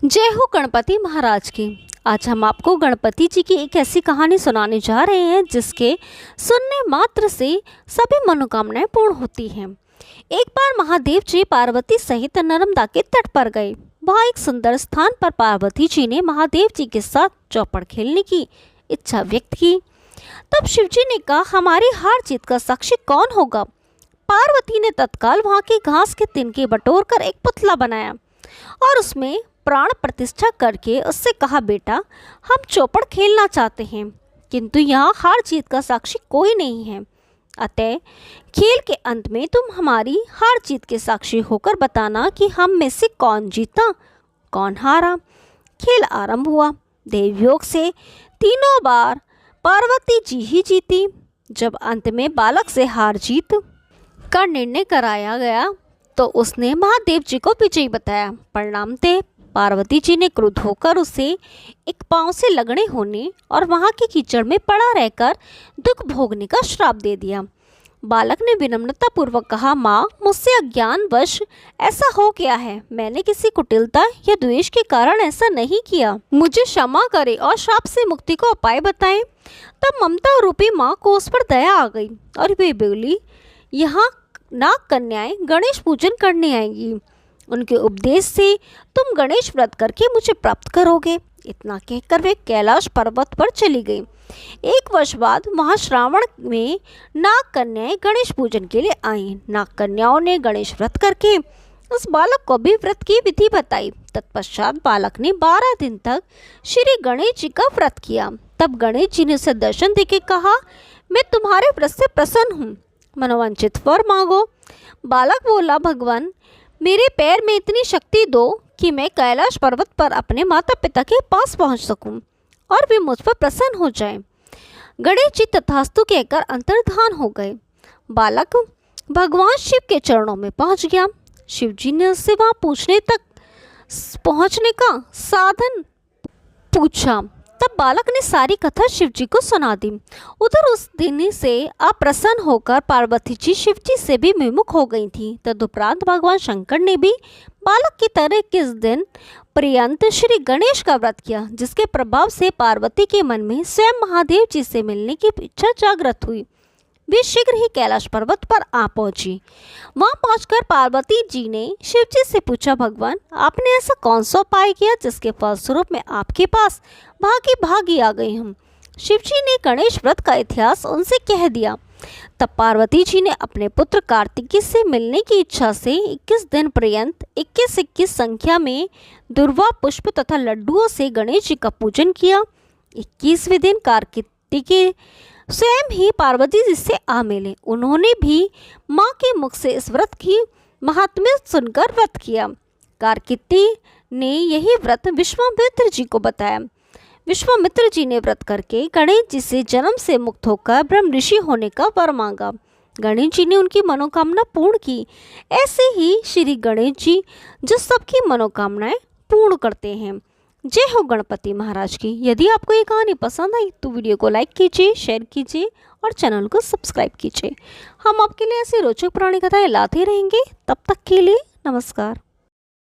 जय हो गणपति महाराज की। आज हम आपको गणपति जी की एक ऐसी कहानी सुनाने जा रहे हैं जिसके सुनने मात्र से सभी मनोकामनाएं पूर्ण होती हैं। एक बार महादेव जी पार्वती सहित नर्मदा के तट पर गए। वहाँ एक सुंदर स्थान पर पार्वती जी ने महादेव जी के साथ चौपड़ खेलने की इच्छा व्यक्त की। तब शिव जी ने कहा, हमारी हार जीत का साक्षी कौन होगा। पार्वती ने तत्काल वहाँ की घास के तिनके बटोर कर एक पुतला बनाया और उसमें प्राण प्रतिष्ठा करके उससे कहा, बेटा हम चौपड़ खेलना चाहते हैं किंतु यहाँ हार जीत का साक्षी कोई नहीं है, अतः खेल के अंत में तुम हमारी हार जीत के साक्षी होकर बताना कि हम में से कौन जीता कौन हारा। खेल आरंभ हुआ। देवयोग से तीनों बार पार्वती जी ही जीती। जब अंत में बालक से हार जीत का निर्णय कराया गया तो उसने महादेव जी को विजयी बताया। परिणामतः पार्वती जी ने क्रुद्ध होकर उसे एक पांव से लगने होने और वहां के कीचड़ में पड़ा रहकर दुख भोगने का श्राप दे दिया। बालक ने विनम्रता पूर्वक कहा, माँ मुझसे अज्ञानवश ऐसा हो गया है, मैंने किसी कुटिलता या द्वेष के कारण ऐसा नहीं किया, मुझे क्षमा करे और श्राप से मुक्ति को उपाय बताएं। तब ममता रूपी माँ को उस पर दया आ गई और वे बोली, यहाँ नाग कन्याएं गणेश पूजन करने आएंगी, उनके उपदेश से तुम गणेश व्रत करके मुझे प्राप्त करोगे। इतना कहकर वे कैलाश पर्वत पर चली गई। एक वर्ष बाद महाश्रावण में नाग कन्याएं गणेश पूजन के लिए आईं। नाग कन्याओं ने गणेश व्रत करके उस बालक को भी व्रत की विधि बताई। तत्पश्चात बालक ने 12 दिन तक श्री गणेश जी का व्रत किया। तब गणेश जी ने उसे दर्शन देके कहा, मैं तुम्हारे व्रत से प्रसन्न हूँ, मनोवांछित वर मांगो। बालक बोला, भगवान मेरे पैर में इतनी शक्ति दो कि मैं कैलाश पर्वत पर अपने माता पिता के पास पहुंच सकूं और वे मुझ पर प्रसन्न हो जाएं। गणेश जी तथास्तु कहकर अंतर्धान हो गए। बालक भगवान शिव के चरणों में पहुंच गया। शिव जी ने उससे वहां पहुंचने का साधन पूछा। तब बालक ने सारी कथा शिव जी को सुना दी। उधर उस दिन से अप्रसन्न होकर पार्वती जी शिव जी से भी विमुख हो गई थी। तदुपरांत भगवान शंकर ने भी बालक की तरह किस दिन पर्यंत श्री गणेश का व्रत किया, जिसके प्रभाव से पार्वती के मन में स्वयं महादेव जी से मिलने की इच्छा जागृत हुई। वे शीघ्र ही कैलाश पर्वत पर आ पहुंची। वहां पहुंचकर पार्वती जी ने शिव जी से पूछा, भगवान आपने ऐसा कौन सा उपाय किया जिसके फलस्वरूप मैं आपके पास भागी आ गई हूँ। शिव जी ने गणेश व्रत का इतिहास उनसे कह दिया। तब पार्वती जी ने अपने पुत्र कार्तिकी से मिलने की इच्छा से 21 दिन पर्यंत 21 संख्या में दुर्वा पुष्प तथा लड्डुओं से गणेश जी का पूजन किया। 21वें दिन कार्तिकी स्वयं ही पार्वती जी से आ मिले। उन्होंने भी माँ के मुख से इस व्रत की महात्म्य सुनकर व्रत किया। कार्तिकी ने यही व्रत विश्वामित्र जी को बताया। विश्वामित्र जी ने व्रत करके गणेश जी से जन्म से मुक्त होकर ब्रह्म ऋषि होने का वर मांगा। गणेश जी ने उनकी मनोकामना पूर्ण की। ऐसे ही श्री गणेश जी जो सबकी मनोकामनाएं पूर्ण करते हैं। जय हो गणपति महाराज की। यदि आपको ये कहानी पसंद आई तो वीडियो को लाइक कीजिए, शेयर कीजिए और चैनल को सब्सक्राइब कीजिए। हम आपके लिए ऐसी रोचक पुरानी कथाएं लाते रहेंगे। तब तक के लिए नमस्कार।